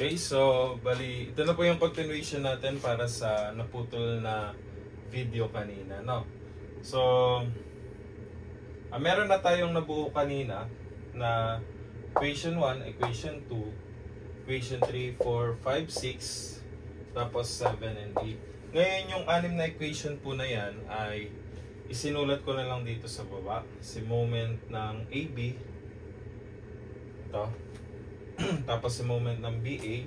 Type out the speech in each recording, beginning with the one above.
Okay, so bali, ito na po yung continuation natin para sa naputol na video kanina, no? So, meron na tayong nabuo kanina na equation 1, equation 2, equation 3, 4, 5, 6, tapos 7 and 8. Ngayon yung 6 na equation po na yan ay isinulat ko na lang dito sa baba. Si moment ng AB, ito. Tapos si moment ng BA,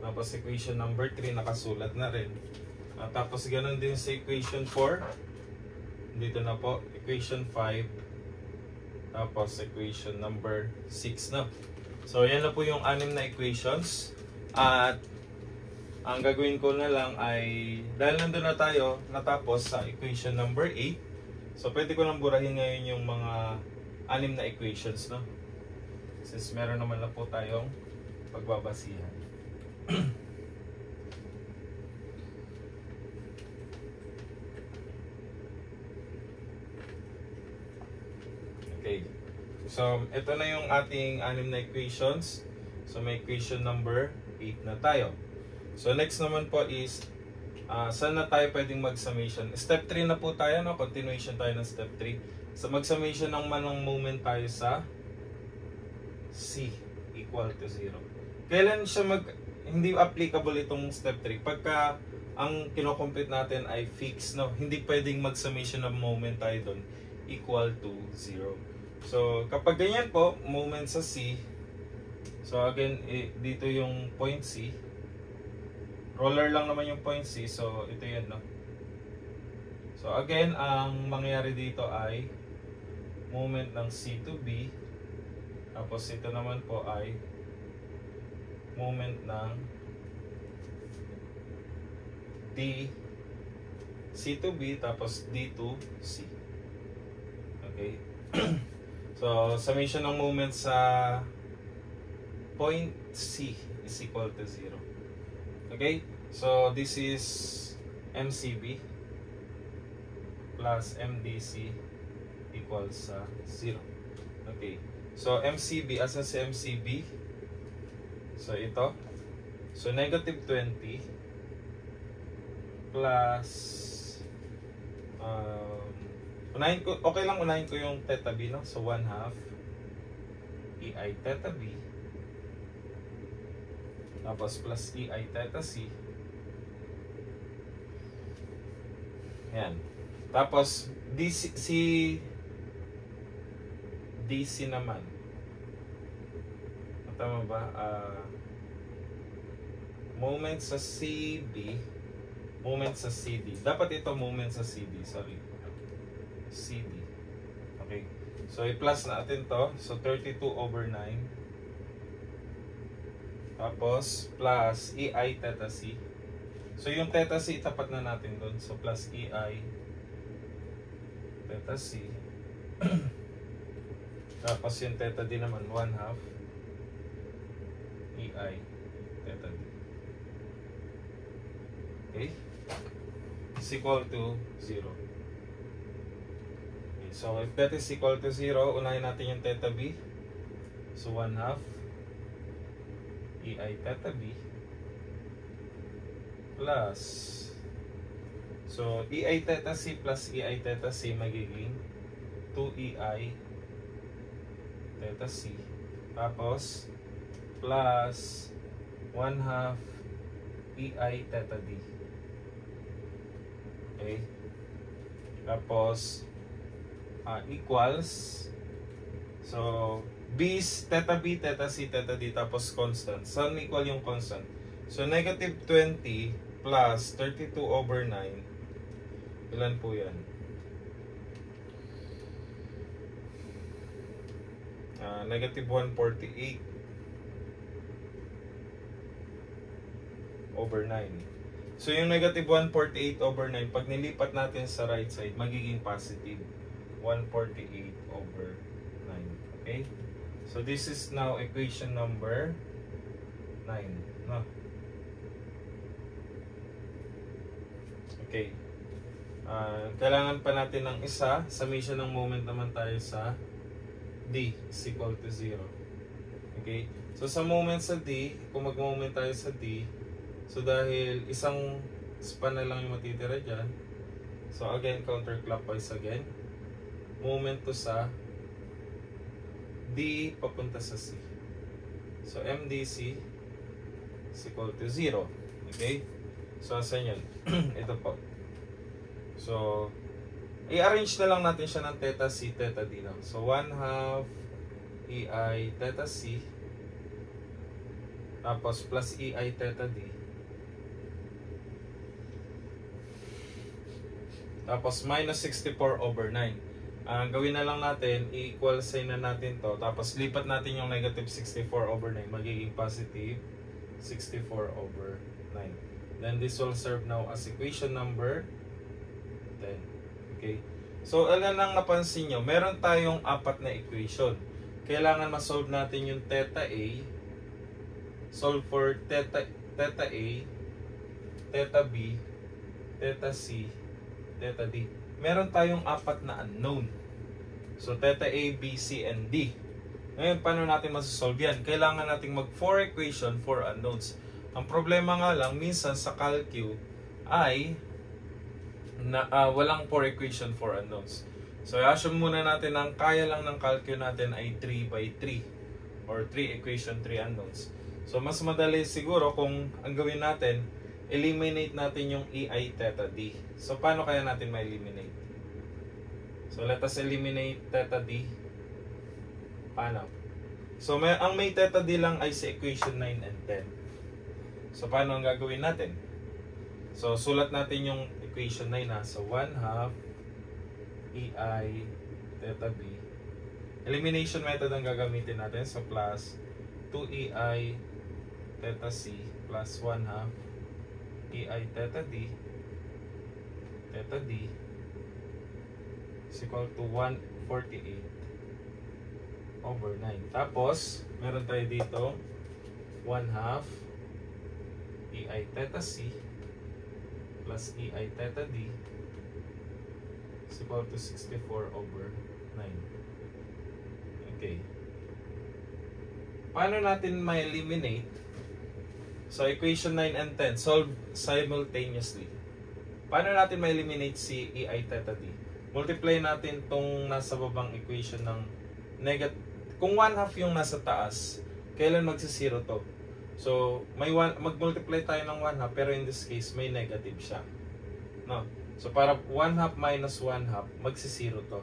tapos equation number 3 nakasulat na rin. Tapos ganoon din sa equation 4, dito na po, equation 5, tapos equation number 6 na. So yan na po yung 6 na equations. At ang gagawin ko na lang ay, dahil nandun na tayo natapos sa equation number 8, so pwede ko lang burahin ngayon yung mga 6 na equations, no? Since meron naman na po tayong pagbabasihan. Okay. So, ito na yung ating 6 na equations. So, may equation number 8 na tayo. So, next naman po is, saan na tayo pwedeng mag-summation? Step 3 na po tayo, no? Continuation tayo ng step 3. So, mag-summation ng manong moment tayo sa C equal to 0. Kailan siya hindi applicable itong step 3? Pagka ang kino-complete natin ay fixed, no? Hindi pwedeng mag-summation ng moment tayo doon equal to 0. So, kapag ganyan po, moment sa C, so again, dito yung point C. Roller lang naman yung point C, so ito yan, no? So again, ang mangyayari dito ay moment ng C to B. Tapos ito naman po ay moment ng D, C to B, tapos D to C. Okay. So, summation ng moment sa point C is equal to 0. Okay. So, this is MCB plus MDC equals 0. Okay. So, MCB, asan si MCB? So, ito. So, negative 20 plus unahin ko, okay lang unahin ko yung theta B, no? So, 1/2 EI theta B tapos plus EI theta C. Yan. Tapos, DC naman. Tama ba? Moment sa CB, moment sa CD. Dapat ito moment sa CD, sorry. CD. Okay. So, i-plus natin to. So, 32/9. Tapos, plus EI theta C. So, yung theta C, itapat na natin doon. So, plus EI theta C. Tapos yung theta D naman, 1/2 EI theta D. Okay? Is equal to 0. Okay, so if that is equal to 0, unahin natin yung theta B. So 1/2 EI theta B plus, so EI theta C plus EI theta C magiging 2EI theta C, tapos plus 1/2 EI theta D. Okay, tapos equals, so B is theta B, theta C, theta D, tapos constant. Saan equal yung constant? So negative 20 plus 32/9, ilan po yan? Negative 148/9. So yung negative 148/9, pag nilipat natin sa right side, magiging positive 148/9. Okay? So this is now equation number 9. No? Okay. Kailangan pa natin ng isa. Summation ng moment naman tayo sa D is equal to 0. Okay? So sa moment sa D, kung mag-moment tayo sa D, so dahil isang span na lang yung matitira dyan, so again, counterclockwise again. Moment to sa D papunta sa C. So MDC is equal to 0. Okay? So asan yun? Ito po. So, i-arrange na lang natin siya ng theta C, theta D now. So 1/2 EI theta C tapos plus EI theta D tapos minus 64/9. Ang gawin na lang natin, i-equal sign na natin to, tapos lipat natin yung negative 64/9, magiging positive 64/9. Then this will serve now as equation number 10. Okay? So, alam nang napansin nyo, meron tayong apat na equation. Kailangan ma-solve natin yung theta A, solve for theta A, theta B, theta C, theta D. Meron tayong apat na unknown. So, theta A, B, C, and D. Ngayon, paano natin masasolve yan? Kailangan natin mag-4 equation, 4 unknowns. Ang problema nga lang, minsan sa calcu ay walang 4 equation, 4 unknowns. So, i-assume muna natin ang kaya lang ng calcu natin ay 3/3 or 3 equation, 3 unknowns. So, mas madali siguro kung ang gawin natin, eliminate natin yung EI theta D. So, paano kaya natin ma-eliminate? So, let us eliminate theta D. Paano? So, ang may theta D lang ay sa equation 9 and 10. So, paano ang gagawin natin? So, sulat natin yung equation 9 na. So, 1/2 EI theta B. Elimination method ang gagamitin natin. So, plus 2EI theta C plus 1/2 EI theta D is equal to 148/9. Tapos, meron tayo dito 1/2 EI theta C plus EI theta D is equal to 64/9. Okay. Paano natin ma-eliminate? So, equation 9 and 10, solve simultaneously. Paano natin ma-eliminate si EI theta D? Multiply natin tong nasa babang equation ng negative. Kung 1/2 yung nasa taas, kailan magsi-zero to? So, mag-multiply tayo ng 1/2, pero in this case, may negative siya. No? So, para 1/2 minus 1/2, magsi-zero to.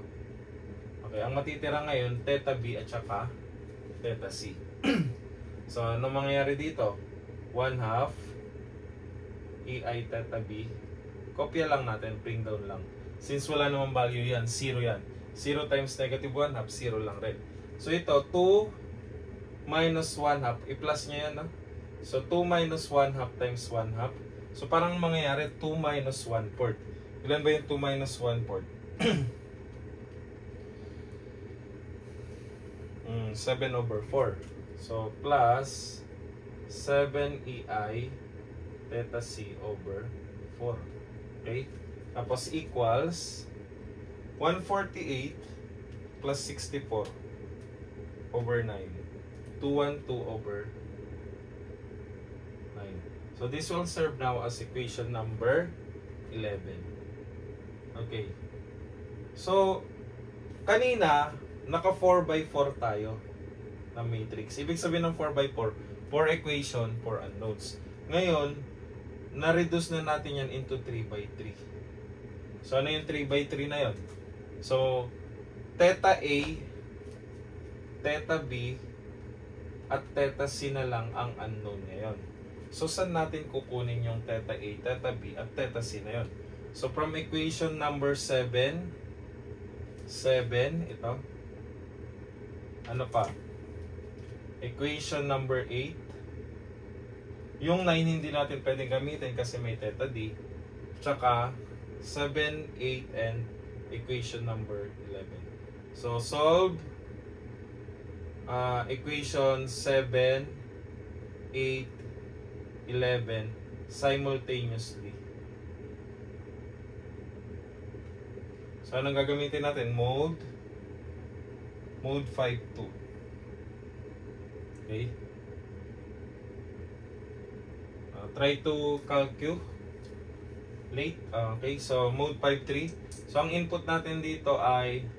Okay, ang matitira ngayon, theta B at saka theta C. So, ano mangyayari dito? 1/2 EI theta B. Kopya lang natin, bring down lang. Since wala namang value yan, 0 yan. 0 times negative 1/2, 0 lang rin. So ito, 2 minus 1/2, i-plus niya yan. No? So 2 minus 1/2 times 1/2. So parang mangyayari 2 minus 1/4. Ilan ba yung 2 minus 1/4? 7/4. So plus 7 EI theta C over 4. Okay? Tapos equals 148 plus 64/9. 212/9. So this will serve now as equation number 11. Okay. So, kanina, naka 4/4 tayo na matrix. Ibig sabihin ng 4/4, 4 equation, 4 unknowns. Ngayon, na-reduce na natin yan into 3/3. So, ano yung 3/3 na yun? So, theta A, theta B, at theta C na lang ang unknown ngayon. So, saan natin kukunin yung theta A, theta B, at theta C na yun? So, from equation number 7, ito. Ano pa? Equation number 8. Yung 9 hindi natin pwedeng gamitin kasi may theta D. Tsaka 7, 8, and equation number 11. So, solve equation 7, 8, 11 simultaneously. So, anong gagamitin natin? Mode 5-2. Okay. Try to calculate. Okay, so mode 5.3. So ang input natin dito ay,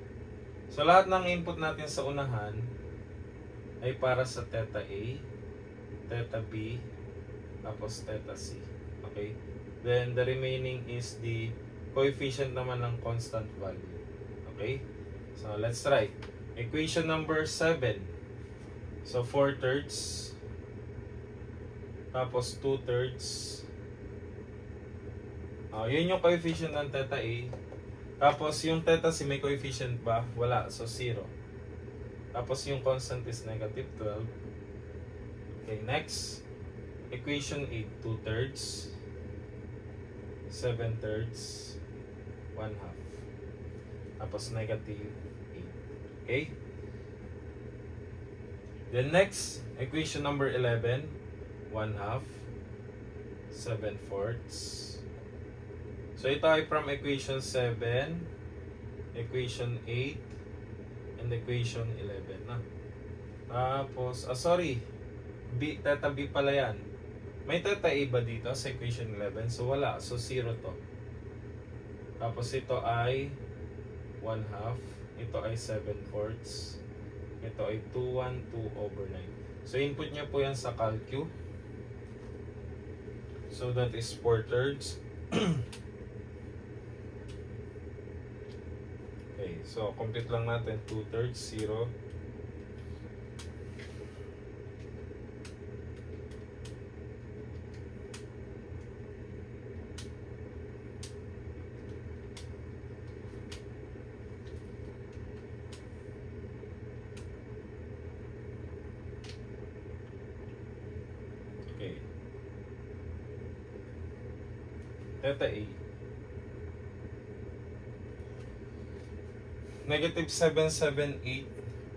so lahat ng input natin sa unahan ay para sa theta A, theta B, tapos theta C. Okay. Then the remaining is the coefficient naman ng constant value. Okay. So let's try. Equation number 7. So 4/3, tapos 2/3. Yun yung coefficient ng theta A. Tapos yung theta C may coefficient ba? Wala, so 0. Tapos yung constant is negative 12. Okay, next. Equation 8, 2/3, 7/3, 1/2. Tapos negative 8. Okay? Then next, equation number 11, 1/2, 7/4. So ito ay from equation 7, equation 8, and equation 11 na. Tapos, theta B pala yan. May theta A ba dito sa equation 11? So wala, so 0 to. Tapos ito ay 1/2, ito ay 7/4. Ito ay 2/9. So input niya po yan sa calcu. So that is 4/3. Okay, so complete lang natin. 2/3, 0. Okay. Theta A. Negative 778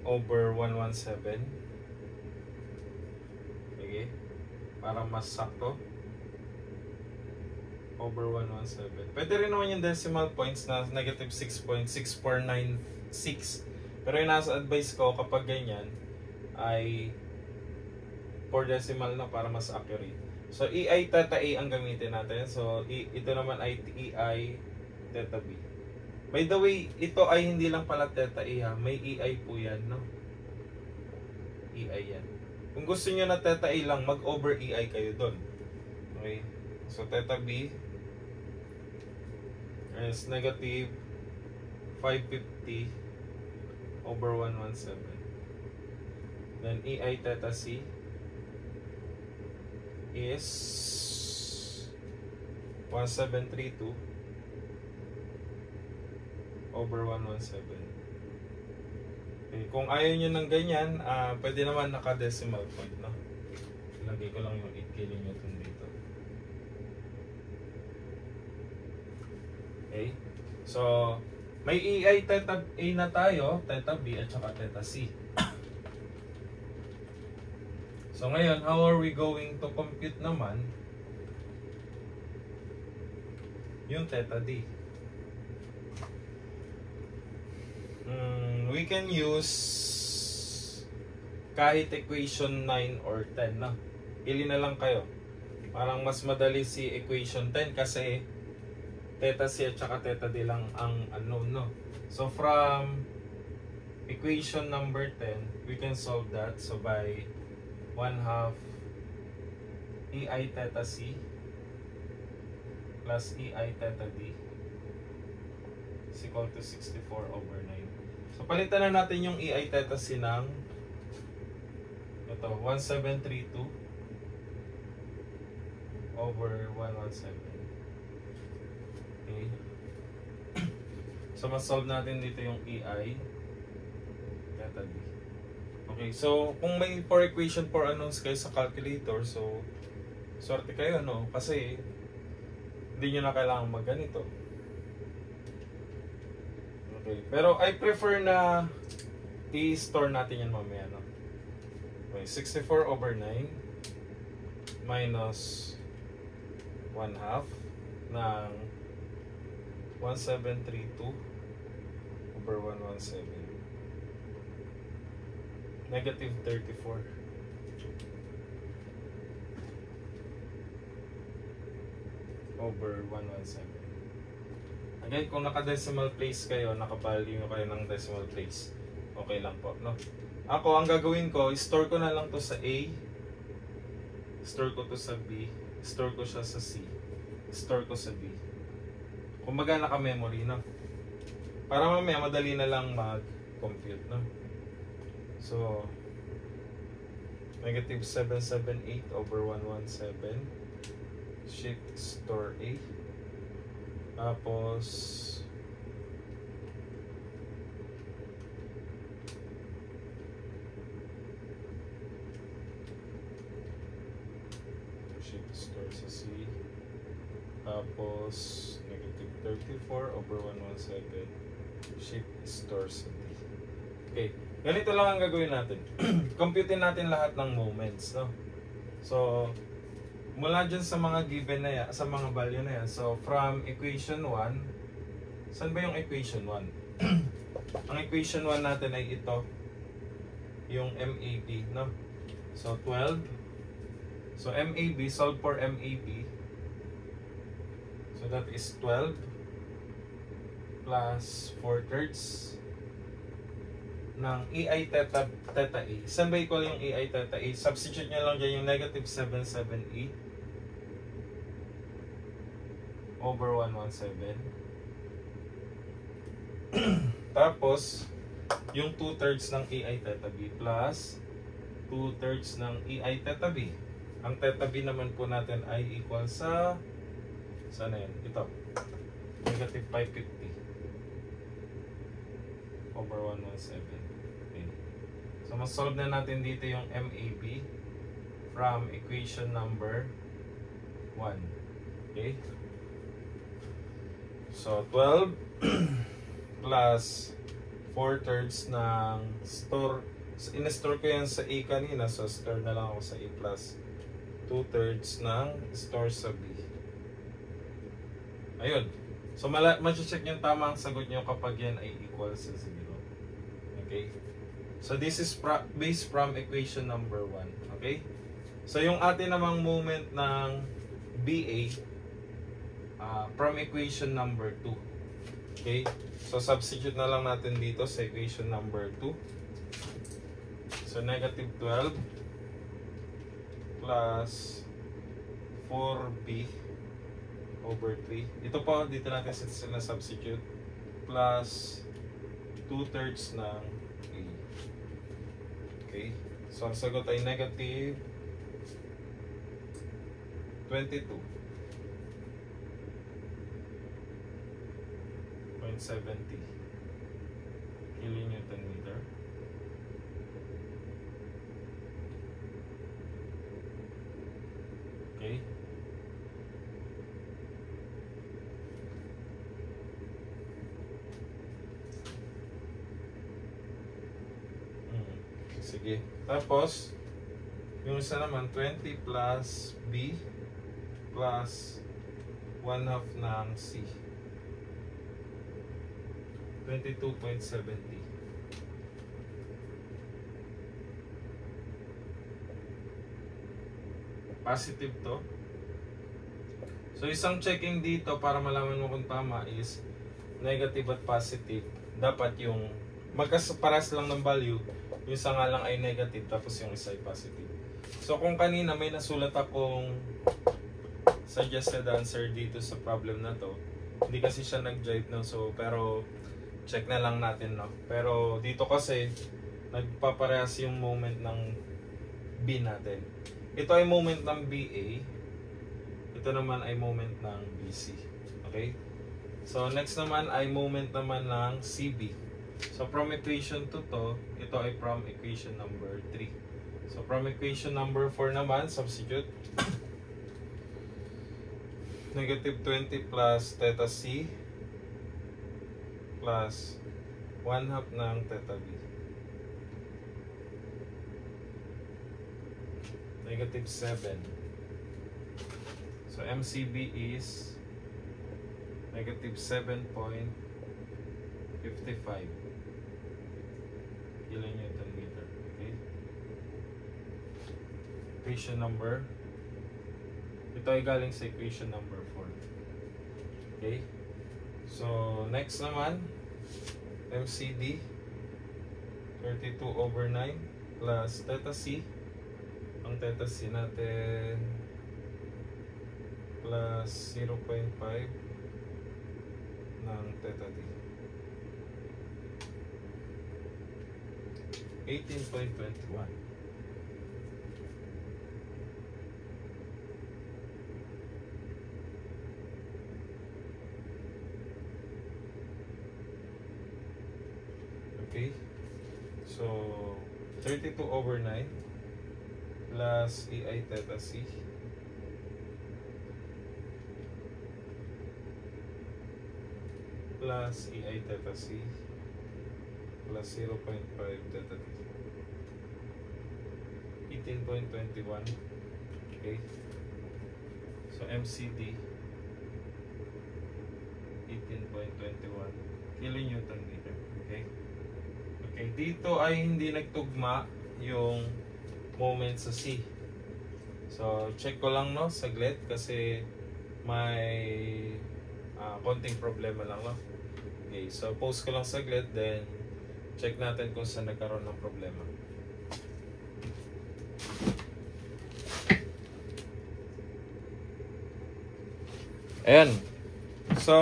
over 117. Okay. Para mas sakto. Over 117. Pwede rin naman yung decimal points na negative 6.6496. Pero yung nasa advice ko kapag ganyan ay 4 decimal na para mas accurate. So, EI theta A ang gamitin natin. So, ito naman ay EI theta B. By the way, ito ay hindi lang pala theta A ha. May EI po yan, no? EI yan. Kung gusto nyo na theta A lang, mag-over EI kayo doon. Okay? So, theta B is negative 550 over 117. Then, EI theta C is 1732 over 117. Okay, kung ayaw nyo ng ganyan, pwede naman naka-decimal point, no? Lagay ko lang yung 8 kN dito. Okay? So, may EI theta A na tayo, theta B, at saka theta C. So ngayon, how are we going to compute naman yung theta D? We can use kahit equation 9 or 10 na. Pili na lang kayo. Parang mas madali si equation 10 kasi theta C at saka theta D lang ang unknown, no? So from equation number 10, we can solve that. So by 1/2 EI theta C plus EI theta D is equal to 64 over 9. So palitan na natin yung EI theta C ng ito, 1732 over 117. Okay. So mas-solve natin dito yung EI theta D. Okay, so kung may 4 equation 4 unknowns kayo sa calculator, so swerte kayo, no? Kasi hindi nyo na kailangan magganito. Okay, pero I prefer na i-store natin yan mamaya, no? Okay, 64 over 9 minus 1/2 ng 1732 over 117. Negative 34. over 117. Again, kung naka-decimal place kayo, naka-value kayo ng decimal place, okay lang po, no? Ako, ang gagawin ko, store ko na lang to sa A, store ko to sa B, store ko siya sa C, store ko sa D. Kumbaga naka-memory, no? Para mamaya madali na lang mag-compute, no? So, negative 778 over 117. Shift store A. Tapos shift store sa C. Tapos negative 34 over 117. Shift store sa D. Okay. Ganito lang ang gagawin natin. Computein natin lahat ng moments, no? So, mula dyan sa mga given na yan, sa mga value na yan. So, from equation 1, saan ba yung equation 1? Ang equation 1 natin ay ito, yung MAB, no? So, 12. So, MAB, solve for MAB. So, that is 12 plus 4/3 ng EI theta A. Saan ba equal yung EI theta A? Substitute nyo lang dyan yung negative 778 over 117. Tapos, yung 2/3 ng EI theta B plus 2/3 ng EI theta B. Ang theta B naman po natin ay equal sa saan na yun? Ito. Negative 550 over 117. Okay. So, mas-solve na natin dito yung MAB from equation number 1. Okay? So, 12 plus 4/3 ng store. So, in-store ko yan sa A kanina. So, store na lang ako sa A plus 2/3 ng store sa B. Ayun. So, ma-check yung tamang sagot nyo kapag yan ay equal sa 0. Okay? So, this is based from equation number 1. Okay? So, yung atin namang moment ng BA, from equation number 2. Okay? So, substitute na lang natin dito sa equation number 2. So, negative 12 plus 4B over 3. Ito po, dito natin sila substitute. Plus 2/3 ng A. Okay? So, ang sagot ay negative 22. 70 kilonewton meter. Okay. Sige. Tapos, yung isa naman, 20 plus B plus 1/2 ng C. 22.70. Positive to. So, isang checking dito para malaman mo kung tama is negative at positive. Dapat yung magkaparas lang ng value, yung isa nga lang ay negative tapos yung isa ay positive. So, kung kanina may nasulat akong suggested answer dito sa problem na to, hindi kasi siya nag-jive, no? So, pero check na lang natin, no? Pero dito kasi nagpaparehas yung moment ng B natin. Ito ay moment ng BA. Ito naman ay moment ng BC. Okay? So next naman ay moment naman ng CB. So from equation 2 to, ito ay from equation number 3. So from equation number 4 naman, substitute. Negative 20 plus theta C plus 1/2 ng theta B. Negative 7. So MCB is negative 7.55 kilonewton meter. Okay? equation number. Ito ay galing sa equation number 4. Okay? So, next naman, MCD 32/9 plus theta C. Ang theta C natin plus 0.5 ng theta D. 18.21. Okay. So, 32/9 plus EI theta C plus EI theta C plus 0.5 theta D. 18.21. Okay. So, MCD 18.21 kilonewton meter. Okay. Okay, dito ay hindi nagtugma yung moment sa C. So, check ko lang no, saglit kasi may konting problema lang no. Okay, so pause ko lang saglit then check natin kung saan nagkaroon ng problema. Ayan. So,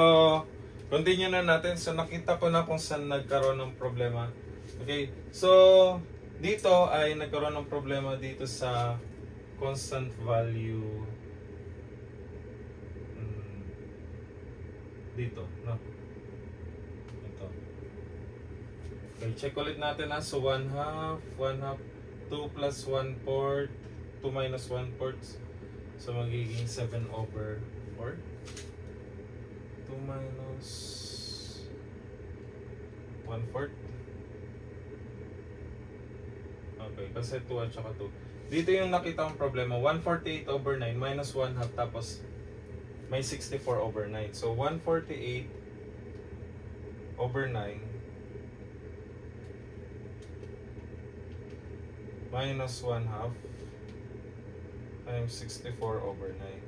continue na natin. So, nakita ko na kung saan nagkaroon ng problema. Okay. So, dito ay nagkaroon ng problema dito sa constant value dito, no? Ito. Okay, check ulit natin na. So, 1/2, 2 plus 1 fourth, 2 minus 1 fourth. So, magiging 7/4. 2 minus 1 fourth. Okay, kasi 2 at saka 2. Dito yung nakita kong problema. 148/9 minus 1/2 tapos may 64/9. So, 148/9 minus 1/2 times 64/9.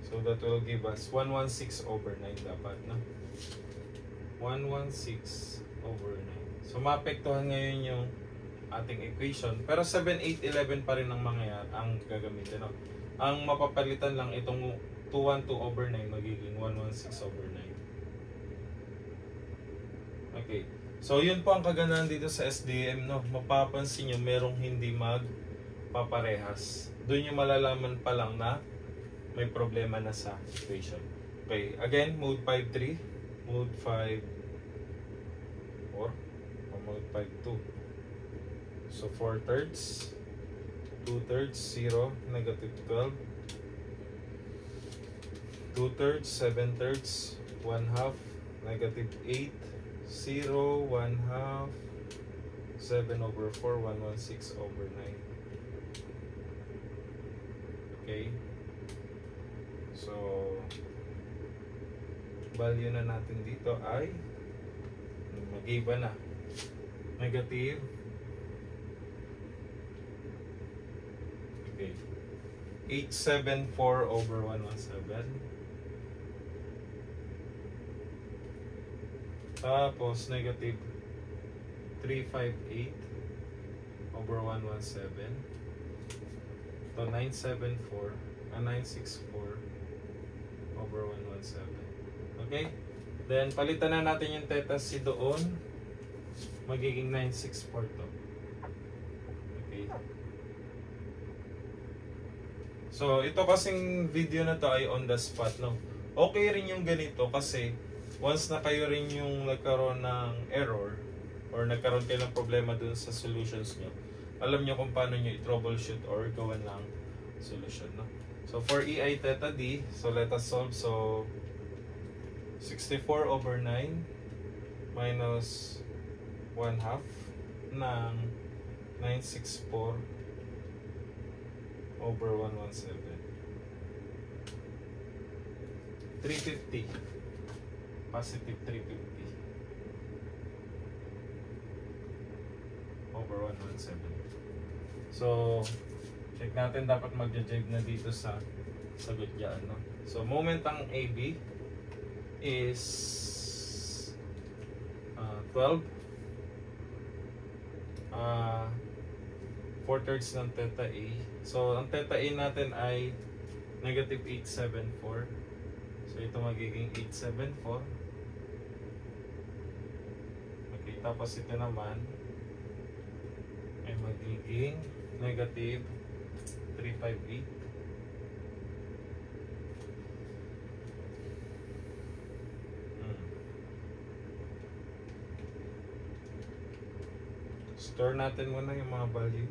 So, that will give us 116/9 dapat, no? 116/9. So, maapektuhan ngayon yung ating equation. Pero 7, 8, 11 pa rin ang ang gagamitin, no? Ang mapapalitan lang itong 212/9 magiging 116/9. Okay. So, yun po ang kagandahan dito sa SDM, no? Mapapansin nyo, merong hindi magpaparehas. Doon yung malalaman pa lang na may problema na sa equation. Okay. Again, mode 5-3, mode 5-4, o mode 5-2. So, 4/3, 2/3, 0, negative 12. 2/3, 7/3, 1/2, negative 8, 0, 1/2, 7/4, 116/9. Okay. So, value na natin dito ay mag-iba na. Negative. Okay. 874/117. Tapos negative 358/117. So 964/117. Okay? Then palitan na natin yung theta C doon. Magiging 964 to. Okay. So ito kasing video na to ay on the spot, no? Okay rin yung ganito kasi once na kayo rin yung nagkaroon ng error or nagkaroon kayo ng problema dun sa solutions nyo, alam nyo kung paano nyo i-troubleshoot or gawan ng solution, no? So, for EI theta D, so let us solve. So, 64/9 minus 1/2 ng 964/117. 350. Positive 350/117. So, Check natin, dapat magja-jibe na dito sa sagot dyan, no? So, moment ang AB is 12. 4/3 ng theta A. So, ang theta A natin ay negative 874. So, ito magiging 874. Okay, tapos ito naman ay magiging negative 358. Store natin muna yung mga value.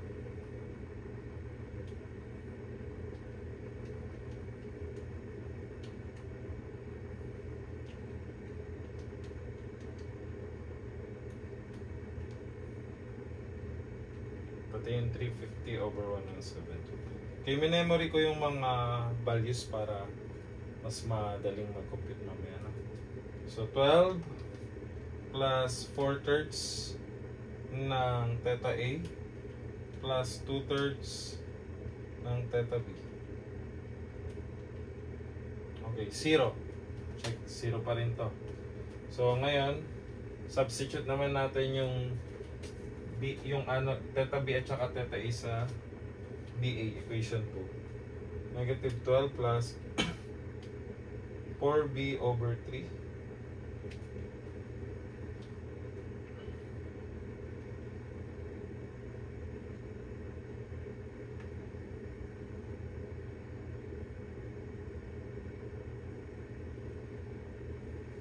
Pati yung 350 over 170. Okay, minemory ko yung mga values para mas madaling mag-compute mamaya, no? So 12 plus 4/3 ng theta A plus 2/3 ng theta B. Okay, 0. Check, 0 pa rin to. So ngayon, substitute naman natin yung B, yung ano, theta B at saka theta A sa BA, equation 2. Negative 12 plus 4B over 3.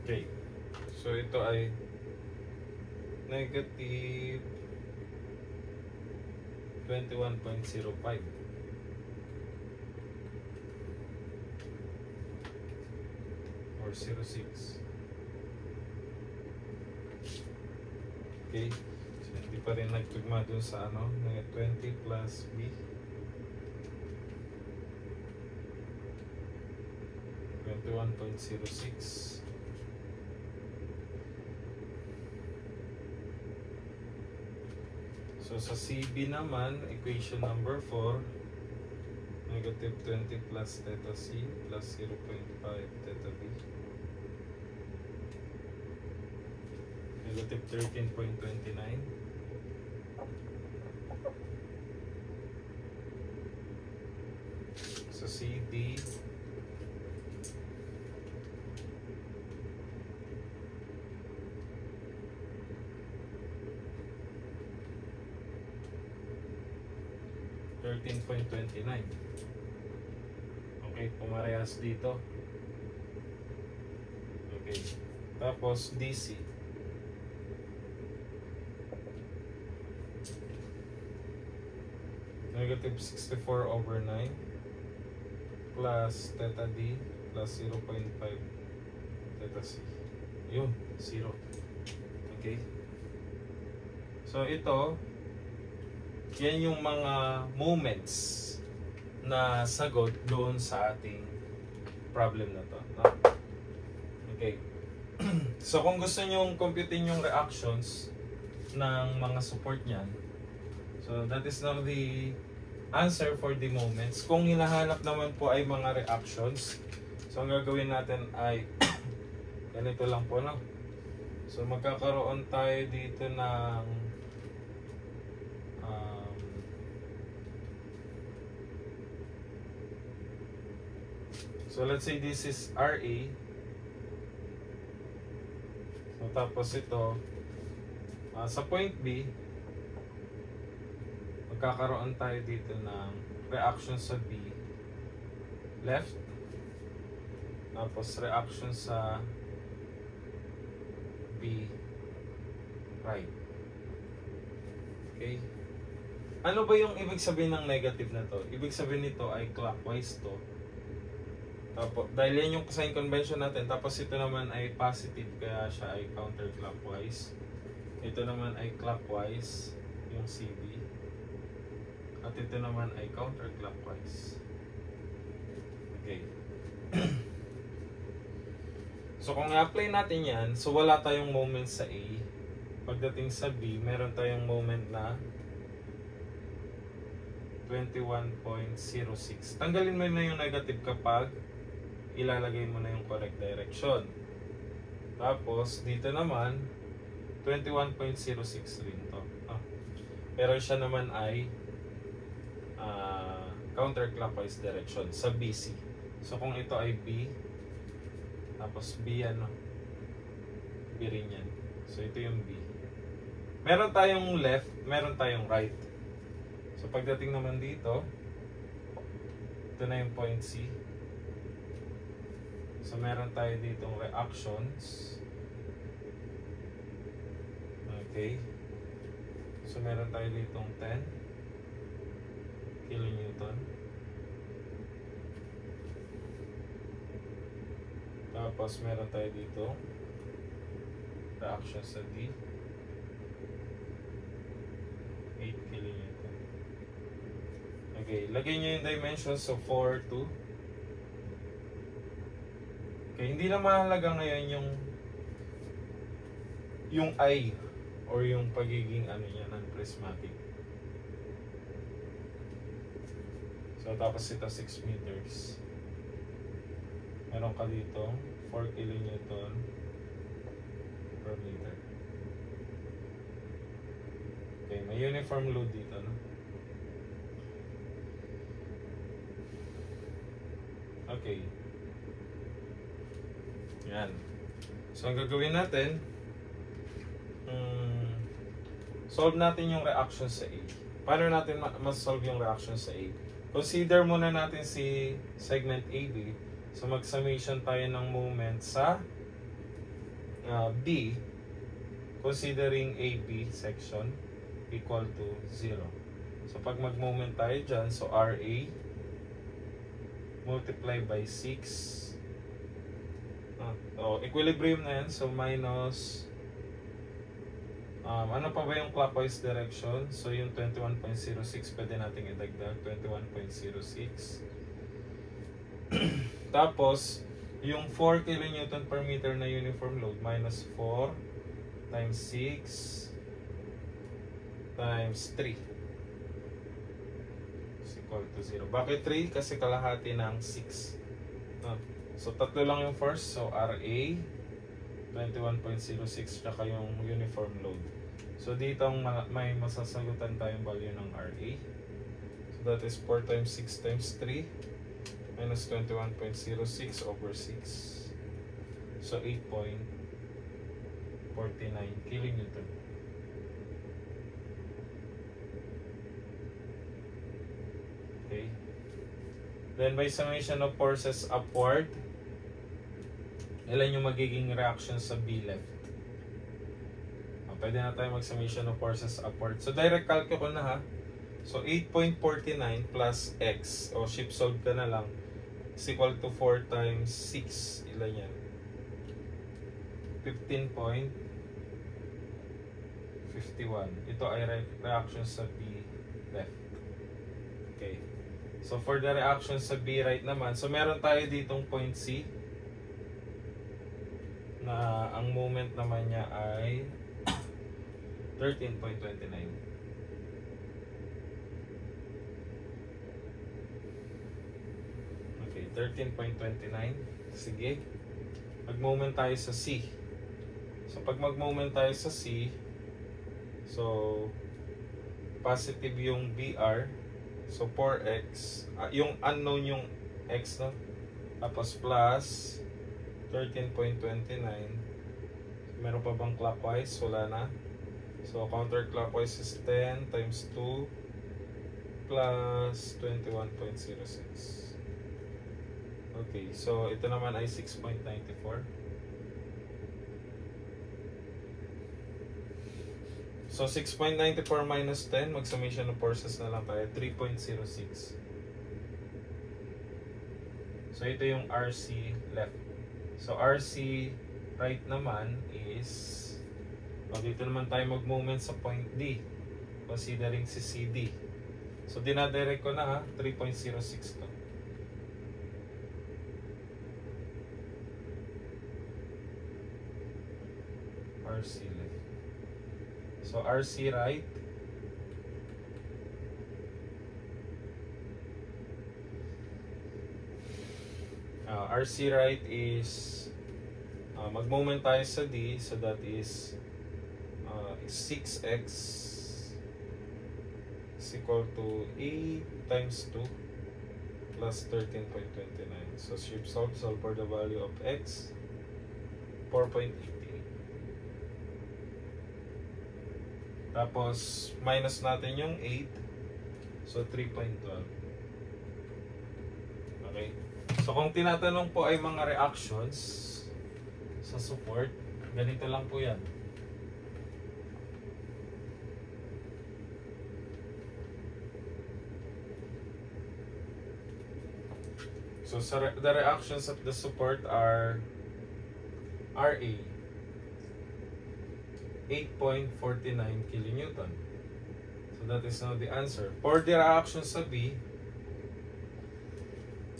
Okay, so ito ay negative 21.05 or 06. Okay, so hindi pa rin nagtugma dun sa ano, 20 plus B 21.06. So sa CB naman, equation number 4, negative 20 plus theta C plus 0.5 theta B, negative 13.29. Sa CD, $13.29. Okay, pumarehas dito. Okay. Tapos DC. Negative 64 over 9 plus theta D plus 0.5 theta C. Yun, 0. Okay. So ito, yan yung mga moments na sagot doon sa ating problem na to, no? Okay. So kung gusto nyong computein yung reactions ng mga support nyan, so that is now the answer for the moments. Kung hinahanap naman po ay mga reactions, so ang gagawin natin ay ganito lang po, no? So magkakaroon tayo dito ng so let's say this is RA. So tapos ito sa point B, magkakaroon tayo dito ng reaction sa B left, tapos reaction sa B right. Okay, ano ba yung ibig sabihin ng negative na to? Ibig sabihin nito ay clockwise to. Tapos, dahil yan yung sign convention natin, tapos ito naman ay positive, kaya siya ay counterclockwise. Ito naman ay clockwise, yung CB. At ito naman ay counterclockwise. Okay. So kung i-apply natin yan, so wala tayong moment sa A. Pagdating sa B, meron tayong moment na 21.06. Tanggalin mo na yung negative kapag ilalagay mo na yung correct direction. Tapos, dito naman, 21.06 rin to. Pero siya naman ay counterclockwise direction sa BC. So, kung ito ay B, tapos B ano, B rin yan. So, ito yung B. Meron tayong left, meron tayong right. So, pagdating naman dito, ito na yung point C. So, meron tayo ditong reactions. Okay. So, meron tayo ditong 10 kilonewton. Tapos, meron tayo dito reaction sa D. 8 kilonewton. Okay. Lagay nyo yung dimensions. So, 4, 2. Okay. Hindi na mahalaga ngayon yung I or yung pagiging ano niya ng prismatic. So, tapos ito 6 meters. Meron ka dito 4 kilonewton per meter. Okay, may uniform load dito, no? Okay. Yan. So, ang gagawin natin, solve natin yung reaction sa A. Paano natin mas-solve yung reaction sa A? Consider muna natin si segment AB. So, mag-summation tayo ng moment sa B, considering AB section equal to 0. So, pag mag-moment tayo dyan, so RA multiply by 6. Equilibrium na yan. So, minus ano pa ba yung clockwise direction? So, yung 21.06 pwede nating idagdag. 21.06. Tapos, yung 4 kilonewton per meter na uniform load minus 4 times 6 times 3 is equal to 0. Bakit 3? Kasi kalahati ng 6. So, tatlo lang yung first. So, RA 21.06 tsaka yung uniform load. So, dito may masasagutan tayong value ng RA. So, that is 4 times 6 times 3 minus 21.06 over 6. So, 8.49 kilonewton. Okay. Then, by summation of forces upward, ilan yung magiging reaction sa B left? Pwede na tayo mag-summation of forces upward. So, direct calculate ko na ha. So, 8.49 plus X. O, shift solve ka na lang. Is equal to 4 times 6. Ilan yan? 15.51. Ito ay reaction sa B left. Okay. So, for the reaction sa B right naman. So, meron tayo ditong point C. Na ang moment naman niya ay 13.29. Okay, 13.29. Sige. Mag-moment tayo sa C. So, pag mag-moment tayo sa C, so, positive yung BR. So, 4x. Yung unknown yung x, no? Tapos, plus 13.29. Meron pa bang clockwise? Wala na. So, counterclockwise is 10 times 2 plus 21.06. Okay, so ito naman ay 6.94. So, 6.94 minus 10, mag-summation of forces na lang tayo, 3.06. So, ito yung RC left. So, RC right naman is dito naman tayo mag-moment sa point D, considering si CD. So, dinadirect ko na ha, 3.06 to. RC left. So, RC right RC right is mag-moment tayo sa D, so that is 6x is equal to 8 times 2 plus 13.29. So solve for the value of x, 4.88. Tapos minus natin yung 8, so 3.12. Okay. So kung tinatanong po ay mga reactions sa support, ganito lang po yan. So the reactions of the support are RA 8.49 kilonewton. So that is now the answer. For the reactions sa B,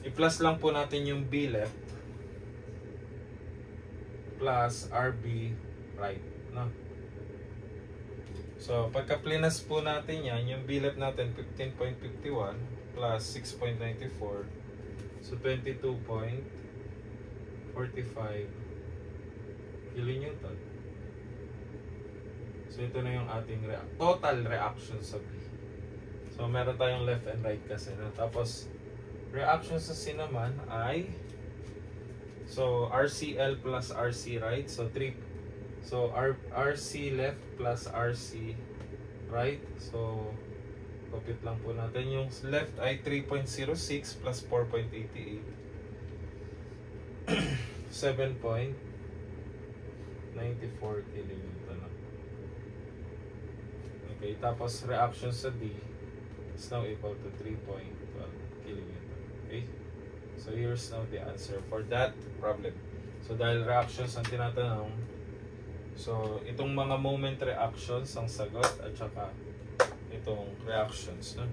i-plus lang po natin yung B left plus RB right, no? So pagka-plinas po natin yan, yung B left natin 15.51 plus 6.94, so 22.45 kilonewton. So ito na yung ating total reaction sa B. So meron tayong left and right kasi, no? Tapos reaction sa C naman ay, so RCL plus RC right, so RC left plus RC right. So kapit lang po natin, yung left ay 3.06 plus 4.88, 7.94 kilonewton. Okay, tapos reaction sa D is now equal to 3.12 kilonewton. Okay, so here's now the answer for that problem. So dahil reactions ang tinatanong, so itong mga moment reactions ang sagot at saka itong reactions, no?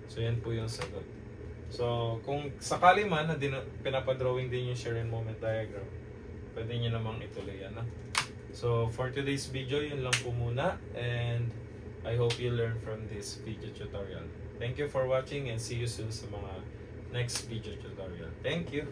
So yan po yung sagot. So kung sakali man na pinapadrawing din yung shear and moment diagram, pwede nyo namang ituloy yan, no? So for today's video, yun lang po muna, and I hope you learn from this video tutorial. Thank you for watching and see you soon sa mga next video tutorial. Thank you!